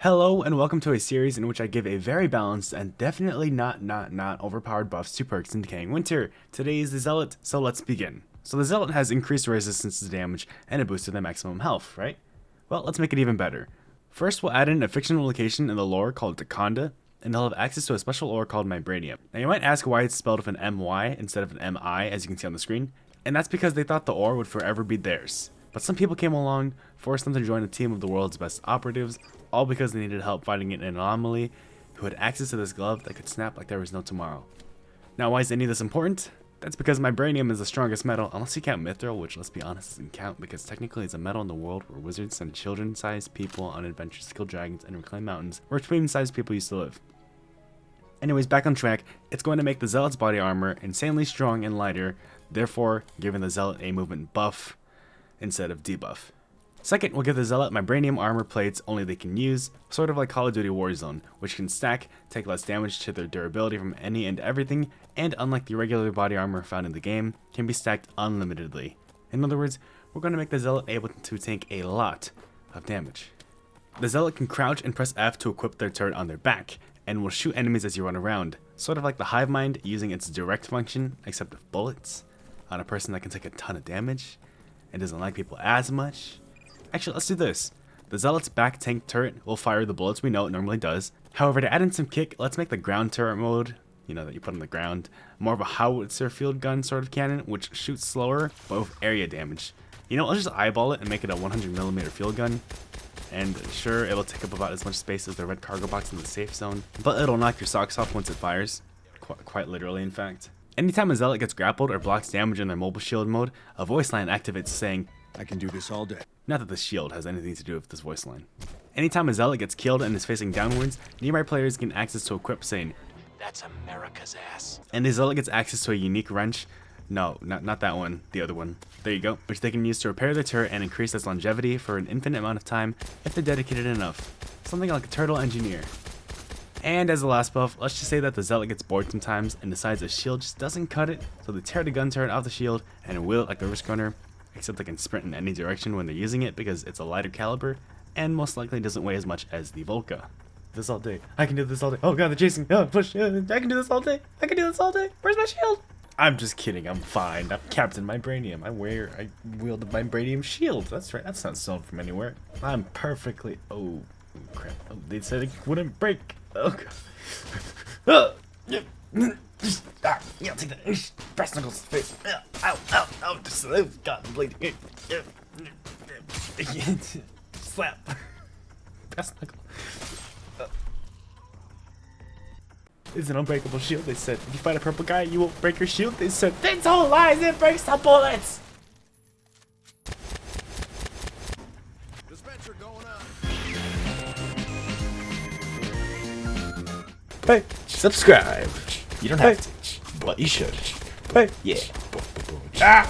Hello and welcome to a series in which I give a very balanced and definitely not overpowered buffs to perks in Decaying Winter. Today is the Zealot, so let's begin. So the Zealot has increased resistance to damage and a boost to their maximum health, right? Well, let's make it even better. First, we'll add in a fictional location in the lore called Decaying, and they'll have access to a special ore called Vibranium. Now you might ask why it's spelled with an MY instead of an MI, as you can see on the screen, and that's because they thought the ore would forever be theirs. But some people came along, forced them to join a team of the world's best operatives, all because they needed help fighting an anomaly who had access to this glove that could snap like there was no tomorrow. Now, why is any of this important? That's because Vibranium is the strongest metal, unless you count Mithril, which, let's be honest, doesn't count because technically it's a metal in the world where wizards send children-sized people on adventures to kill dragons and reclaim mountains where twin-sized people used to live. Anyways, back on track, it's going to make the Zealot's body armor insanely strong and lighter, therefore giving the Zealot a movement buff instead of debuff. Second, we'll give the Zealot Vibranium armor plates only they can use, sort of like Call of Duty Warzone, which can stack, take less damage to their durability from any and everything, and unlike the regular body armor found in the game, can be stacked unlimitedly. In other words, we're going to make the Zealot able to take a lot of damage. The Zealot can crouch and press F to equip their turret on their back, and will shoot enemies as you run around, sort of like the Hive Mind using its direct function, except with bullets, on a person that can take a ton of damage, and doesn't like people as much. Actually, let's do this. The Zealot's back tank turret will fire the bullets we know it normally does. However, to add in some kick, let's make the ground turret mode, that you put on the ground, more of a howitzer field gun sort of cannon, which shoots slower, but with area damage. I'll just eyeball it and make it a 100mm field gun. And sure, it'll take up about as much space as the red cargo box in the safe zone, but it'll knock your socks off once it fires. Quite literally, in fact. Anytime a Zealot gets grappled or blocks damage in their mobile shield mode, a voice line activates saying, "I can do this all day." Not that the shield has anything to do with this voice line. Anytime a Zealot gets killed and is facing downwards, nearby players gain access to a quip saying, "That's America's ass." And the Zealot gets access to a unique wrench. No, not that one, the other one. There you go. Which they can use to repair their turret and increase its longevity for an infinite amount of time if they're dedicated enough. Something like a turtle engineer. And as the last buff, let's just say that the Zealot gets bored sometimes and decides a shield just doesn't cut it, so they tear the gun turret off the shield and wheel it like the Risk Runner, except they can sprint in any direction when they're using it because it's a lighter caliber, and most likely doesn't weigh as much as the Volca. This all day. I can do this all day. Oh god, they're chasing. Oh, push. I can do this all day. I can do this all day. Where's my shield? I'm just kidding. I'm fine. I'm Captain Vibranium. I wield the Vibranium shield. That's right. That's not stolen from anywhere. I'm perfectly... Oh, crap. Oh, they said it wouldn't break. Oh, god. Yeah, take that. Brass knuckles face. Ow. Just, oh, god, I'm bleeding. Slap. Brass knuckle. It's an unbreakable shield, they said. If you fight a purple guy, you won't break your shield, they said. That's all lies, it breaks the bullets! Dispenser going up. Hey, subscribe. You don't have to, but you should. Hey, yeah. Ah!